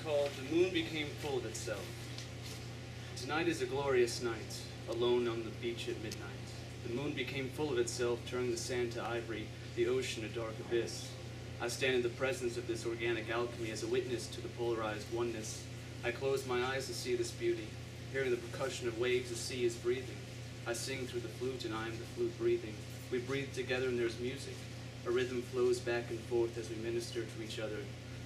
called The Moon Became Full of Itself. Tonight is a glorious night, alone on the beach at midnight. The moon became full of itself, turning the sand to ivory, the ocean a dark abyss. I stand in the presence of this organic alchemy as a witness to the polarized oneness. I close my eyes to see this beauty. Hearing the percussion of waves, the sea is breathing. I sing through the flute and I am the flute breathing. We breathe together and there's music. A rhythm flows back and forth as we minister to each other.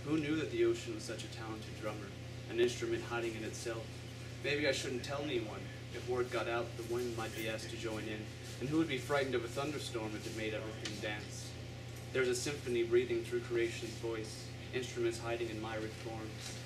Who knew that the ocean was such a talented drummer, an instrument hiding in itself? Maybe I shouldn't tell anyone. If word got out, the wind might be asked to join in. And who would be frightened of a thunderstorm if it made everything dance? There's a symphony breathing through creation's voice, instruments hiding in myriad forms.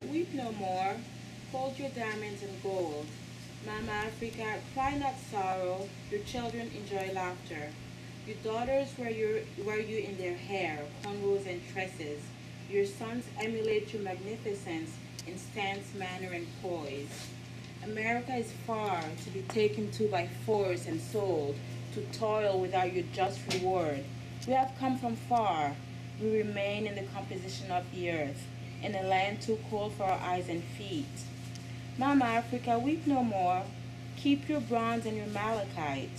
Weep no more, fold your diamonds in gold. Mama Africa, cry not sorrow, your children enjoy laughter. Your daughters wear you in their hair, cornrows and tresses. Your sons emulate your magnificence in stance, manner, and poise. America is far to be taken to by force and sold, to toil without your just reward. We have come from far, we remain in the composition of the earth, in a land too cold for our eyes and feet. Mama Africa, weep no more, keep your bronze and your malachite.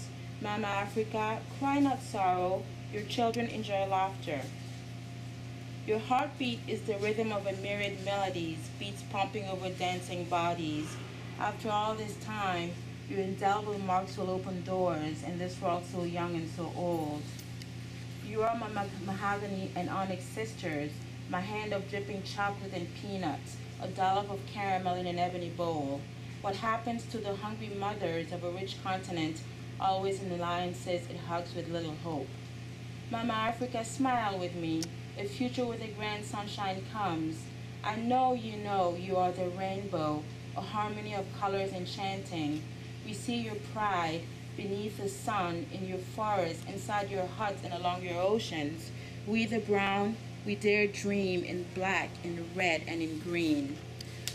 Mama Africa, cry not sorrow, your children enjoy laughter. Your heartbeat is the rhythm of a myriad melodies, beats pumping over dancing bodies. After all this time, your indelible marks will open doors in this world so young and so old. You are my mahogany and onyx sisters, my hand of dripping chocolate and peanuts, a dollop of caramel in an ebony bowl. What happens to the hungry mothers of a rich continent, always in alliances it hugs with little hope. Mama Africa, smile with me. A future where the grand sunshine comes. I know you are the rainbow, a harmony of colors enchanting. We see your pride beneath the sun, in your forests, inside your huts, and along your oceans. We the brown, we dare dream in black, in red, and in green.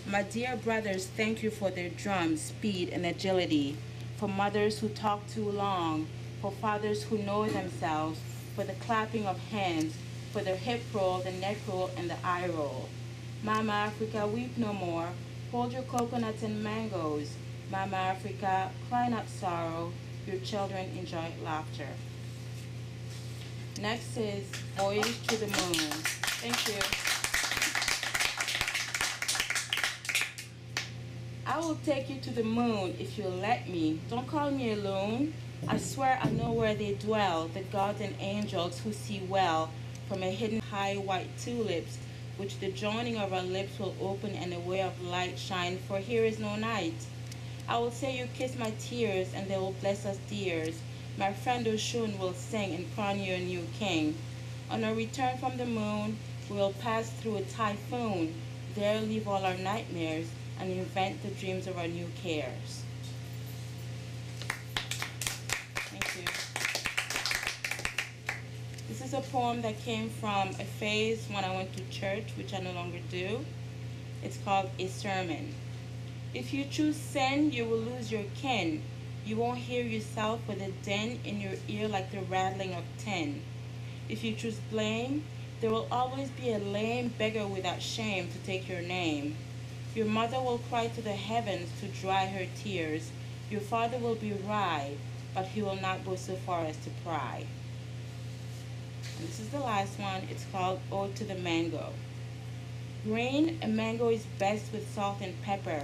My dear brothers, thank you for their drums, speed, and agility, for mothers who talk too long, for fathers who know themselves, for the clapping of hands, for the hip roll, the neck roll, and the eye roll. Mama Africa, weep no more, hold your coconuts and mangoes. Mama Africa, cry not sorrow, your children enjoy laughter. Next is Voyage to the Moon. Thank you. I will take you to the moon if you'll let me. Don't call me a loon. I swear I know where they dwell, the gods and angels who see well from a hidden high white tulips, which the joining of our lips will open and a way of light shine, for here is no night. I will say you kiss my tears and they will bless us dears. My friend Oshun will sing and crown you a new king. On our return from the moon, we will pass through a typhoon, there leave all our nightmares and invent the dreams of our new cares. Thank you. This is is a poem that came from a phase when I went to church, which I no longer do. It's called A Sermon. If you choose sin, you will lose your kin. You won't hear yourself with a din in your ear like the rattling of tin. If you choose blame, there will always be a lame beggar without shame to take your name. Your mother will cry to the heavens to dry her tears. Your father will be wry, but he will not go so far as to pry. And this is the last one. It's called Ode to the Mango. Grain, a mango is best with salt and pepper.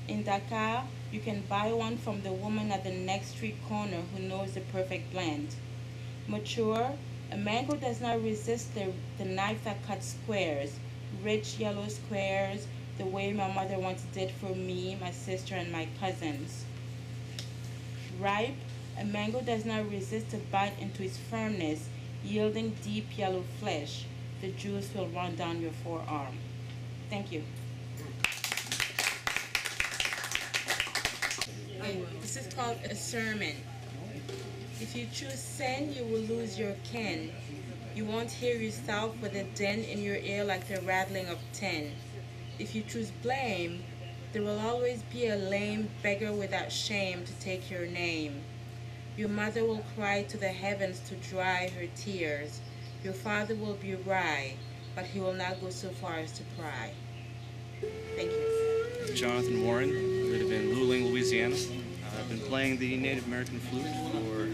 In Dakar, you can buy one from the woman at the next street corner who knows the perfect blend. Mature, a mango does not resist the knife that cuts squares, rich yellow squares, the way my mother once did for me, my sister, and my cousins. Ripe, a mango does not resist a bite into its firmness, yielding deep yellow flesh. The juice will run down your forearm. Thank you. This is called A Sermon. If you choose sin, you will lose your kin. You won't hear yourself with a din in your ear like the rattling of tin. If you choose blame, there will always be a lame beggar without shame to take your name. Your mother will cry to the heavens to dry her tears. Your father will be wry, but he will not go so far as to pry. Thank you. Jonathan Warren. I live in Luling, Louisiana. I've been playing the Native American flute for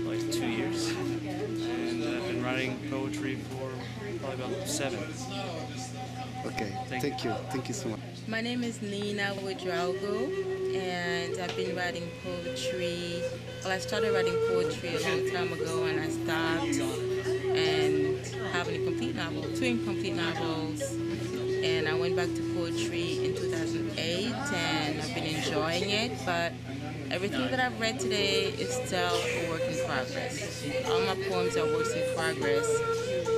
like 2 years, and I've been writing poetry for probably about 7. Okay, thank you. Thank you so much. My name is Nina Ouedraogo, and I've been writing poetry. Well, I started writing poetry a long time ago, and I stopped and have an incomplete novel, 2 incomplete novels, and I went back to poetry in 2008, and I've been enjoying it, but everything that I've read today is still a work in progress. All my poems are works in progress,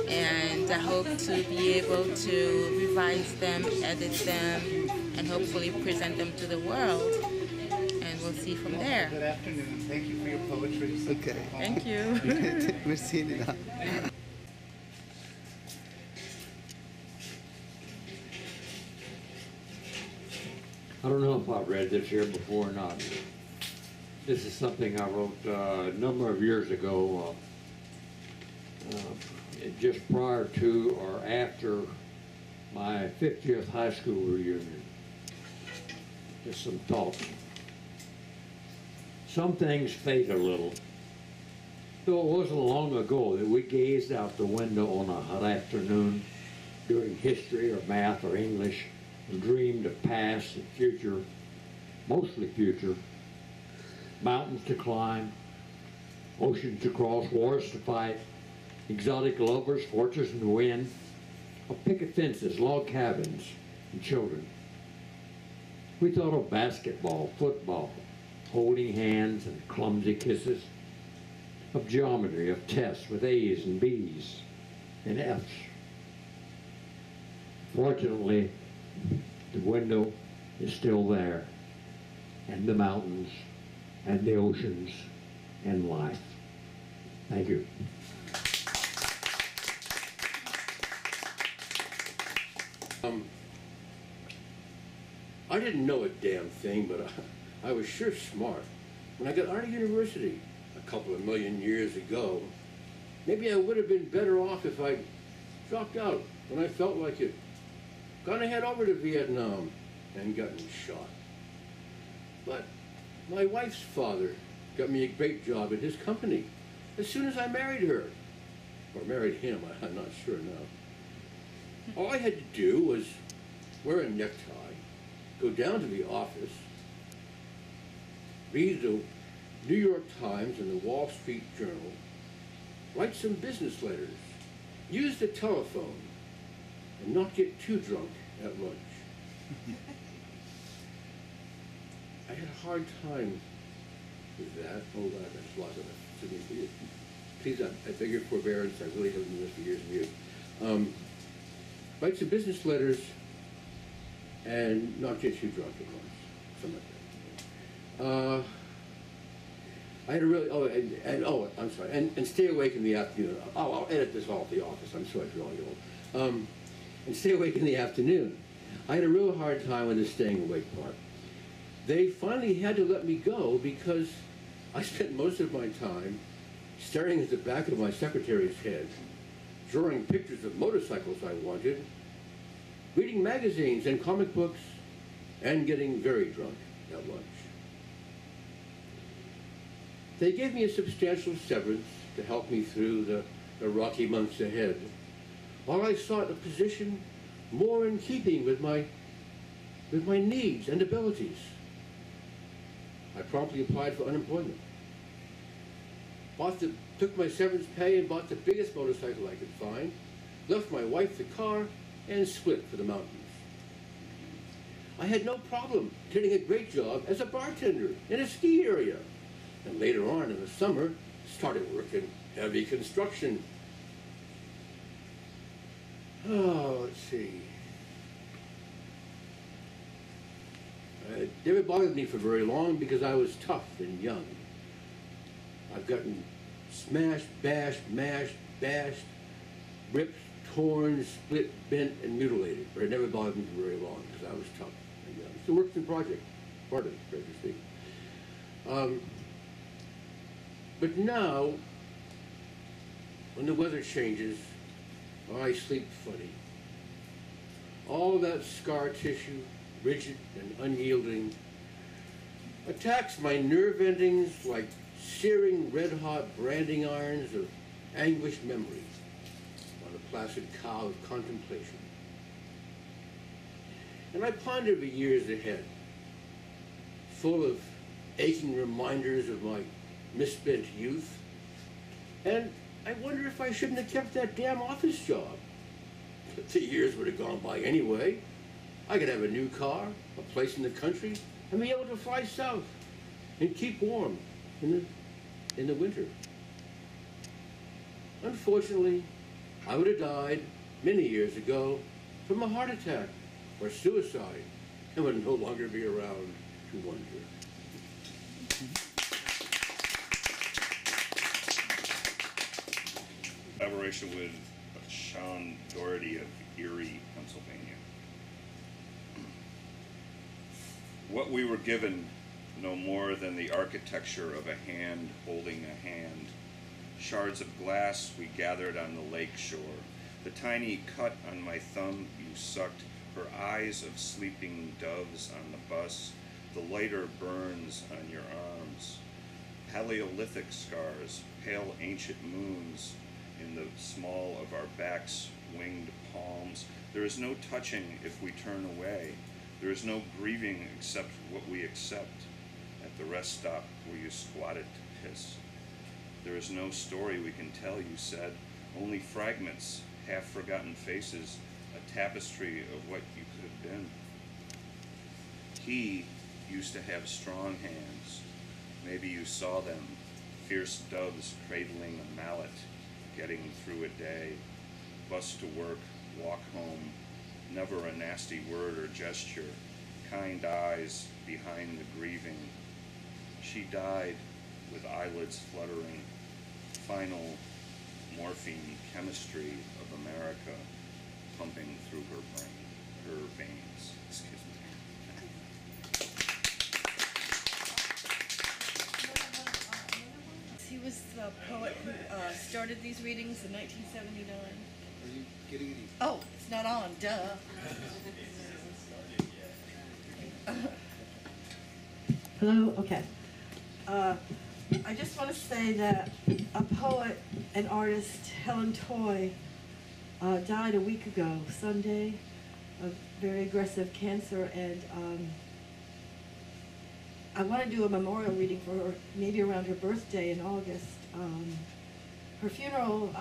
and I hope to be able to revise them, edit them, and hopefully present them to the world, and we'll see from there. Good afternoon. Thank you for your poetry. Okay. Thank you. Merci, Nina. I don't know if I've read this here before or not. This is something I wrote a number of years ago, just prior to or after my 50th high school reunion. Just some thoughts. Some things fade a little. Though it wasn't long ago that we gazed out the window on a hot afternoon during history or math or English and dreamed of past and future, mostly future, mountains to climb, oceans to cross, wars to fight, exotic lovers, fortunes to win, of picket fences, log cabins, and children. We thought of basketball, football, holding hands and clumsy kisses, of geometry, of tests with A's and B's and F's. Fortunately, the window is still there, and the mountains, and the oceans, and life. Thank you. I didn't know a damn thing, but I was sure smart. When I got out of university a couple of million years ago, maybe I would have been better off if I'd dropped out when I felt like it. Gone ahead over to Vietnam and gotten shot. But my wife's father got me a great job at his company as soon as I married her. Or married him, I'm not sure now. All I had to do was wear a necktie, go down to the office, read the New York Times and the Wall Street Journal, write some business letters, use the telephone, and not get too drunk at lunch. I had a hard time with that. Oh, God, that's a lot of it. Please, I beg your forbearance. I really haven't done this for years and years. Write some business letters and not get too drunk at lunch. Something like that. I had a really, I'm sorry, and stay awake in the afternoon. Oh, I'll edit this all at the office. I'm sorry for all you old. And stay awake in the afternoon. I had a real hard time with the staying awake part. They finally had to let me go because I spent most of my time staring at the back of my secretary's head, drawing pictures of motorcycles I wanted, reading magazines and comic books, and getting very drunk at lunch. They gave me a substantial severance to help me through the rocky months ahead, while I sought a position more in keeping with my needs and abilities. I promptly applied for unemployment. Took my severance pay and bought the biggest motorcycle I could find, left my wife the car, and split for the mountains. I had no problem getting a great job as a bartender in a ski area, and later on in the summer, started working heavy construction. Oh, let's see. It never bothered me for very long because I was tough and young. I've gotten smashed, bashed, mashed, bashed, ripped, torn, split, bent, and mutilated, but it never bothered me for very long because I was tough and young. It's a works in project, part of it, so to speak. But now, when the weather changes, I sleep funny. All that scar tissue, rigid and unyielding, attacks my nerve endings like searing red-hot branding irons of anguished memory on a placid cow of contemplation. And I ponder the years ahead, full of aching reminders of my misspent youth, and I wonder if I shouldn't have kept that damn office job. The years would have gone by anyway. I could have a new car, a place in the country, and be able to fly south and keep warm in the winter. Unfortunately, I would have died many years ago from a heart attack or suicide and would no longer be around to wonder. Collaboration with Sean Doherty of Erie, Pennsylvania. What we were given, no more than the architecture of a hand holding a hand. Shards of glass we gathered on the lake shore. The tiny cut on my thumb you sucked, her eyes of sleeping doves on the bus, the lighter burns on your arms. Paleolithic scars, pale ancient moons, in the small of our backs, winged palms. There is no touching if we turn away. There is no grieving except what we accept at the rest stop where you squatted to piss. There is no story we can tell, you said, only fragments, half-forgotten faces, a tapestry of what you could have been. He used to have strong hands. Maybe you saw them, fierce doves cradling a mallet, getting through a day, bus to work, walk home, never a nasty word or gesture, kind eyes behind the grieving. She died with eyelids fluttering, final morphine chemistry of America pumping through her brain, her veins. Excuse me. He was the poet who started these readings in 1979. Are you getting any? Oh, it's not on, duh. Hello, okay. I just want to say that a poet and artist, Helen Toy, died a week ago, Sunday, of very aggressive cancer, and I want to do a memorial reading for her, maybe around her birthday in August. Her funeral,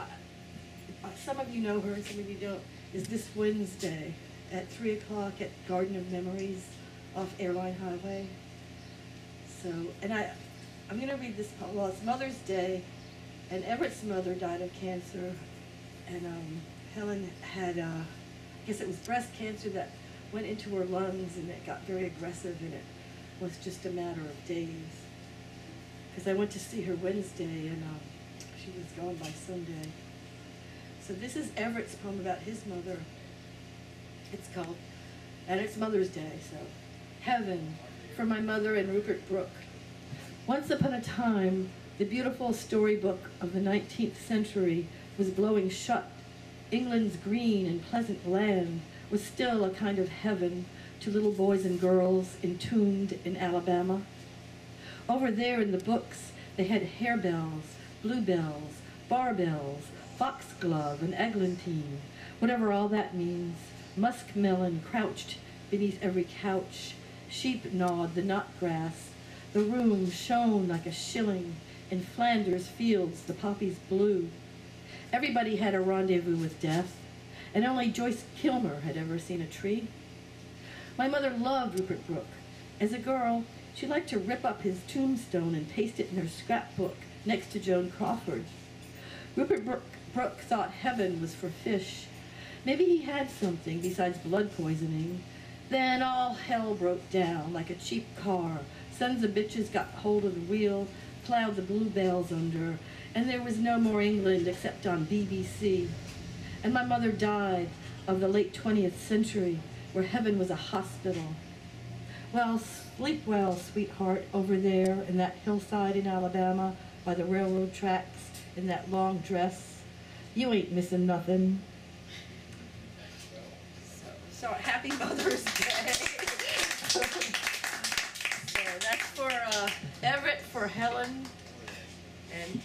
some of you know her, some of you don't, is this Wednesday at 3 o'clock at Garden of Memories off Airline Highway. So, and I'm going to read this poem. Well, it's Mother's Day, and Everett's mother died of cancer, and Helen had, I guess it was breast cancer that went into her lungs, and it got very aggressive, and it was just a matter of days. because I went to see her Wednesday, and she was gone by Sunday. So this is Everett's poem about his mother. It's called, and it's Mother's Day, so. Heaven, for my mother and Rupert Brooke. Once upon a time, the beautiful storybook of the 19th century was blowing shut. England's green and pleasant land was still a kind of heaven to little boys and girls entombed in Alabama. Over there in the books, they had harebells, bluebells, barbells, foxglove, and eglantine, whatever all that means. Muskmelon crouched beneath every couch. Sheep gnawed the knotgrass. The room shone like a shilling. In Flanders fields, the poppies blew. Everybody had a rendezvous with death, and only Joyce Kilmer had ever seen a tree. My mother loved Rupert Brooke. As a girl, she liked to rip up his tombstone and paste it in her scrapbook next to Joan Crawford. Rupert Brooke thought heaven was for fish. Maybe he had something besides blood poisoning. Then all hell broke down like a cheap car. Sons of bitches got hold of the wheel, plowed the bluebells under, and there was no more England except on BBC. And my mother died of the late 20th century, where heaven was a hospital. Well, sleep well, sweetheart, over there in that hillside in Alabama by the railroad tracks in that long dress. You ain't missing nothing. So happy Mother's Day. So that's for Everett, for Helen, and